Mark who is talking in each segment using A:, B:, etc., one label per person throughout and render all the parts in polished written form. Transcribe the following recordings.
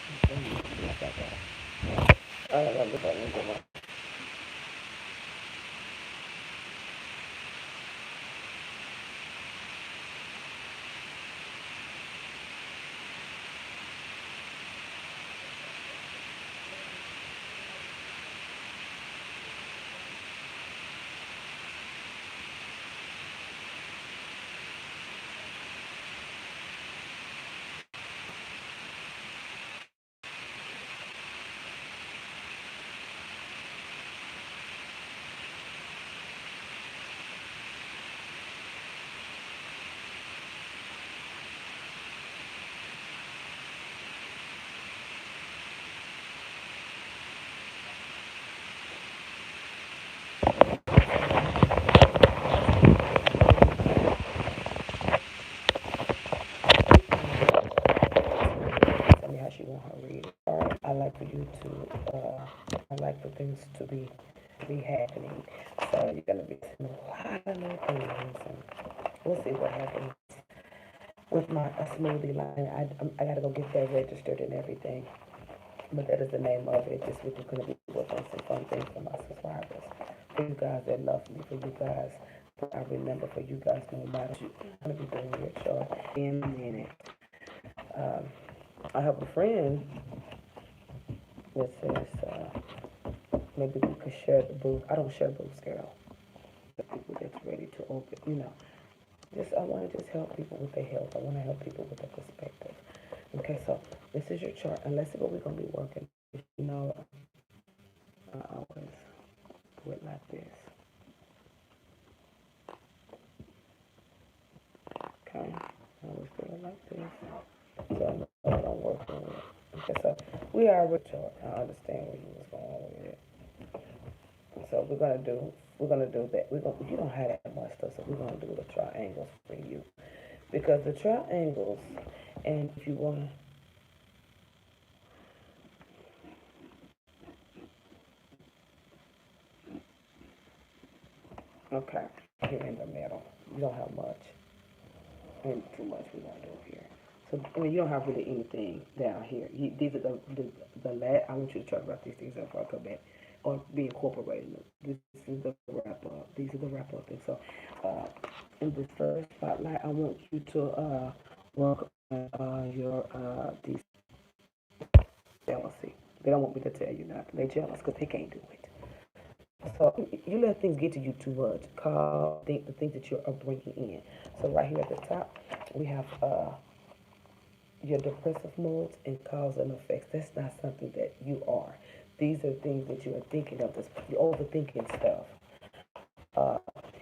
A: I don't know the tell me how she want her read. All right, I like for you to. I like for things to be happening. So you're gonna be seeing a lot of new things, and we'll see what happens with my smoothie line. I gotta go get that registered and everything. But that is the name of it. This week we're gonna be working on some fun things for my subscribers. For you guys that love me, for you guys, I remember for you guys, no matter what you're gonna be doing your chart in a minute. Um, I have a friend that says maybe we could share the booth. I don't share booths, girl. The people that's ready to open, just I want to just help people with their health. I want to help people with their perspective. Okay, so this is your chart. And let's see what we're gonna be working. I always do it like this. Okay, I always do it like this. So I know what I'm working with. Okay, so we are with chart. I understand where you was going with it. So we're gonna do that. You don't have that much stuff, so we're gonna do the triangles for you because the triangles, and if you wanna, okay, here in the middle, you don't have much, and too much we gonna do here. So I mean, you don't have really anything down here. These are the last. I want you to talk about these things before I come back, or be incorporated. This is the wrap up. These are the wrap up things. So, uh, in this first spotlight, I want you to work on your these jealousy. They don't want me to tell you nothing. They jealous because they can't do it. So you let things get to you too much. Call the things that you are bringing in. So right here at the top, we have your depressive moods and cause and effects. That's not something that you are. These are things that you are thinking of. This you're overthinking stuff. Uh,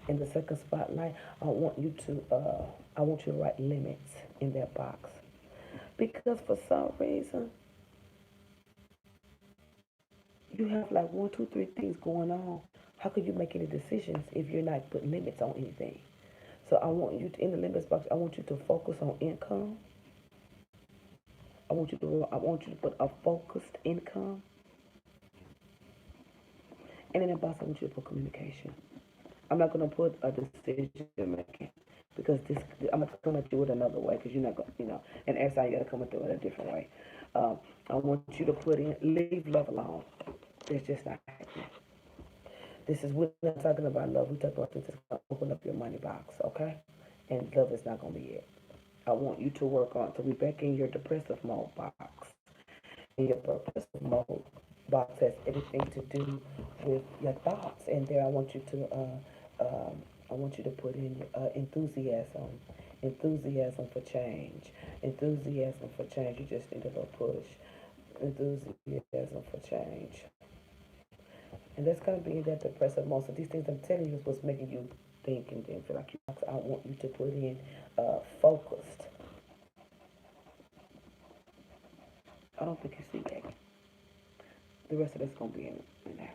A: in the second spotlight, I want you to write limits in that box because for some reason you have like one, two, three things going on. How could you make any decisions if you're not putting limits on anything? So I want you to, in the limits box, I want you to focus on income. I want you to put a focused income, and in the box I want you to put communication. I'm not gonna put a decision making because this I'm gonna come at you with another way because you're not gonna and next time you gotta come at it with a different way. I want you to put in leave love alone. It's just not happening. This is we're not talking about love. We're talking about things that's gonna open up your money box, okay? And love is not gonna be it. I want you to work on so we back in your depressive mode box. In your depressive mode box has everything to do with your thoughts. And there I want you to put in enthusiasm, enthusiasm for change, enthusiasm for change. You just need a little push, enthusiasm for change, and that's gonna be in that depressive mode. So these things I'm telling you is what's making you think and then feel like you. I want you to put in focused. I don't think you see that. The rest of it's gonna be in there.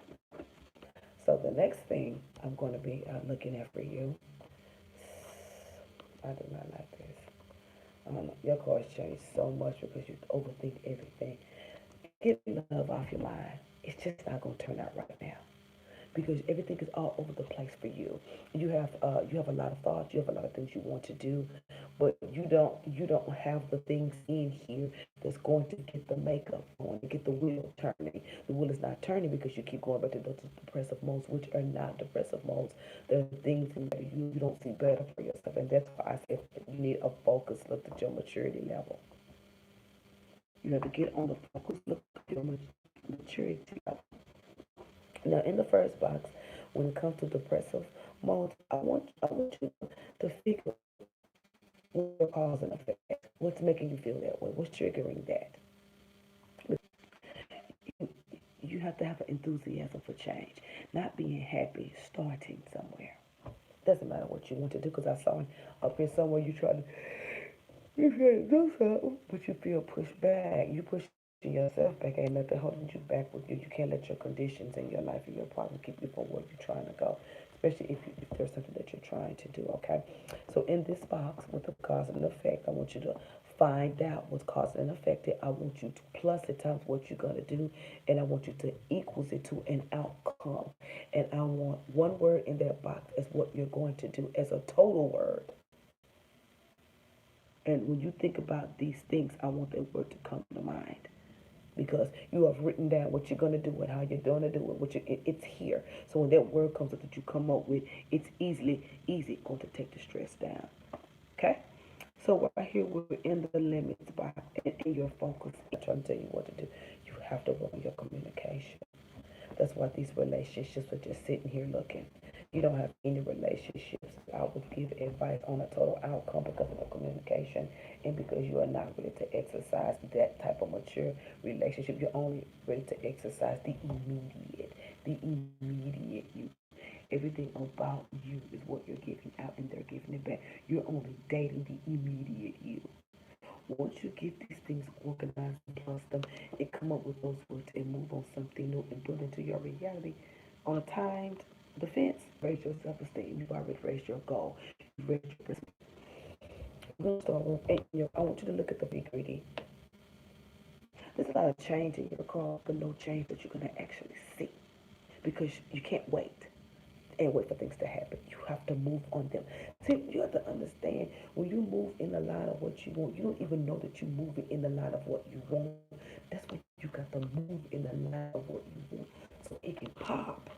A: So the next thing I'm going to be looking at for you, I do not like this. Your cards change so much because you overthink everything. Get love off your mind. It's just not going to turn out right now because everything is all over the place for you. You have a lot of thoughts. You have a lot of things you want to do but you don't have the things in here that's going to get the makeup going, to get the wheel turning. The wheel is not turning because you keep going back to those depressive modes, which are not depressive modes. There are things in there you don't see better for yourself, and that's why I said you need a focus look at your maturity level. You have to get on the focus look at your maturity level. Now, in the first box, when it comes to depressive modes, I want you to figure what's your cause and effect. What's making you feel that way? What's triggering that? You have to have an enthusiasm for change, not being happy, starting somewhere. Doesn't matter what you want to do, because I saw up here somewhere you try to do something, but you feel pushed back. You pushing yourself back. Ain't nothing holding you back with you. You can't let your conditions in your life or your problems keep you from where you're trying to go, especially if there's something that you're trying to do, okay? So in this box with the cause and effect, I want you to find out what's causing and affected. I want you to plus it times what you're going to do, and I want you to equals it to an outcome. And I want one word in that box as what you're going to do as a total word. And when you think about these things, I want that word to come to mind, because you have written down what you're going to do and how you're going to do it. It's here. So when that word comes up that you come up with, it's easy going to take the stress down. Okay? So right here, we're in the limits by in your focus. I'm trying to tell you what to do. You have to work on your communication. That's why these relationships are just sitting here looking. You don't have any relationships. I would give advice on a total outcome because of the communication and because you are not ready to exercise that type of mature relationship. You're only ready to exercise the immediate you. Everything about you is what you're giving out and they're giving it back. You're only dating the immediate you. Once you get these things organized and plus them and come up with those words and move on something new and build into your reality on a timed defense, raise your self-esteem. You've already raised your goal. You've raised your perspective. We're going to start with, I want you to look at the ingredient. There's a lot of change in your car, but no change that you're going to actually see, because you can't wait and wait for things to happen. You have to move on them. See, you have to understand, when you move in the line of what you want, you don't even know that you're moving in the line of what you want. That's when you got to move in the line of what you want, so it can pop.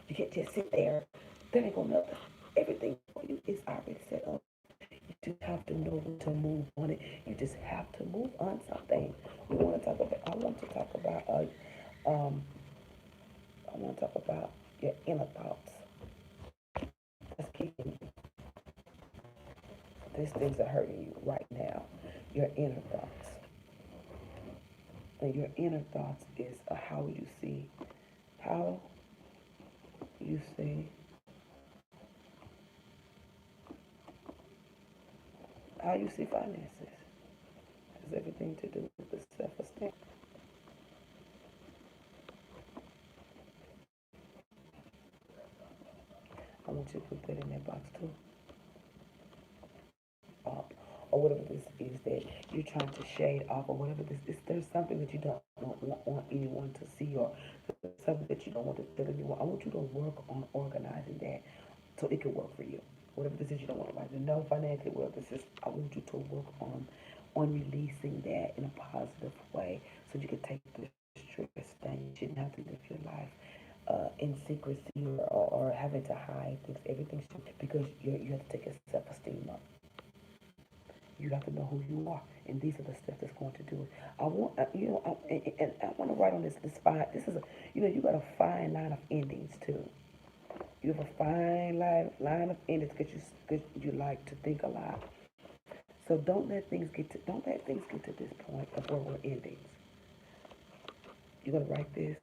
A: You can't just sit there. That ain't gonna nothing. Everything for you is already set up. You just have to know when to move on it. You just have to move on something. We want to talk about. I want to talk about. Um. I want to talk about your inner thoughts. That's keeping you. These things are hurting you right now. Your inner thoughts. And your inner thoughts is how you see. How you see. How you see finances. Has everything to do with the self-esteem. I want you to put that in that box too. Up, or whatever this is that you're trying to shade off, or whatever this is. There's something that you don't want anyone to see, or something that you don't want to tell anyone. I want you to work on organizing that so it can work for you. Whatever this is you don't want to know financially, whatever this is, I want you to work on releasing that in a positive way so you can take the stress down. You shouldn't have to live your life in secrecy, or having to hide things. Everything should, because you have to take your self-esteem up. You have to know who you are, and these are the steps that's going to do it. I want, and I want to write on this fine. This is you got a fine line of endings too. You have a fine line of endings because you like to think a lot. So don't let things get to this point of where we're endings. You're gonna write this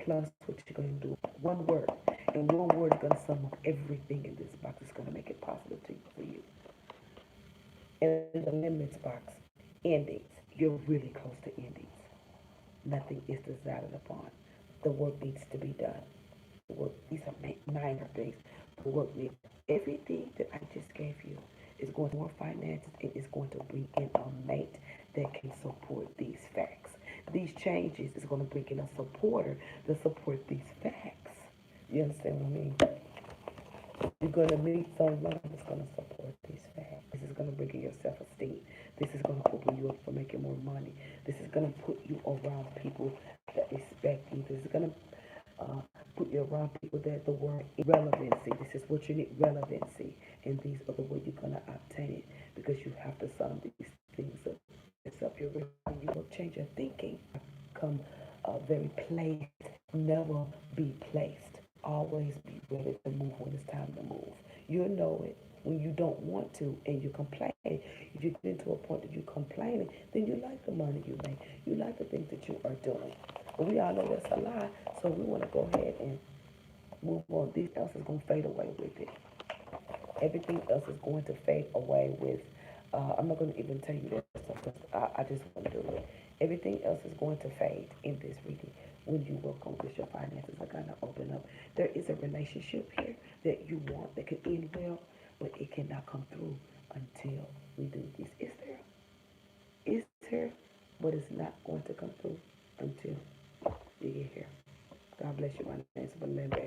A: plus what you're gonna do. One word, and one word is gonna sum up everything in this box. It's gonna make it positive for you. And in the limits box, endings. You're really close to endings. Nothing is decided upon. The work needs to be done. These are minor things. The work needs everything that I just gave you is going to more finances. It is going to bring in a mate that can support these facts. These changes is going to bring in a supporter to support these facts. You understand what I mean? You're going to meet someone that's going to support these facts. This is going to bring in your self-esteem. This is going to open you up for making more money. This is going to put you around people that respect you. This is going to uh, put you around people that the word relevancy. This is what you need, relevancy. And these are the way you're going to obtain it, because you have to sum these things up. Yourself, you will change your thinking. Come very placed. Never be placed. Always be ready to move when it's time to move. You'll know it when you don't want to and you complain. If you get into a point that you're complaining, then you like the money you make. You like the things that you are doing. But we all know that's a lie, so we want to go ahead and move on. This else is going to fade away with it. Everything else is going to fade away with. I'm not going to even tell you that stuff because I just want to do it. Everything else is going to fade in this reading when you work on this. Your finances are going to open up. There is a relationship here that you want that can end well, but it cannot come through until we do this. Is there, but it's not going to come through until you get here. God bless you. My name is Belinda.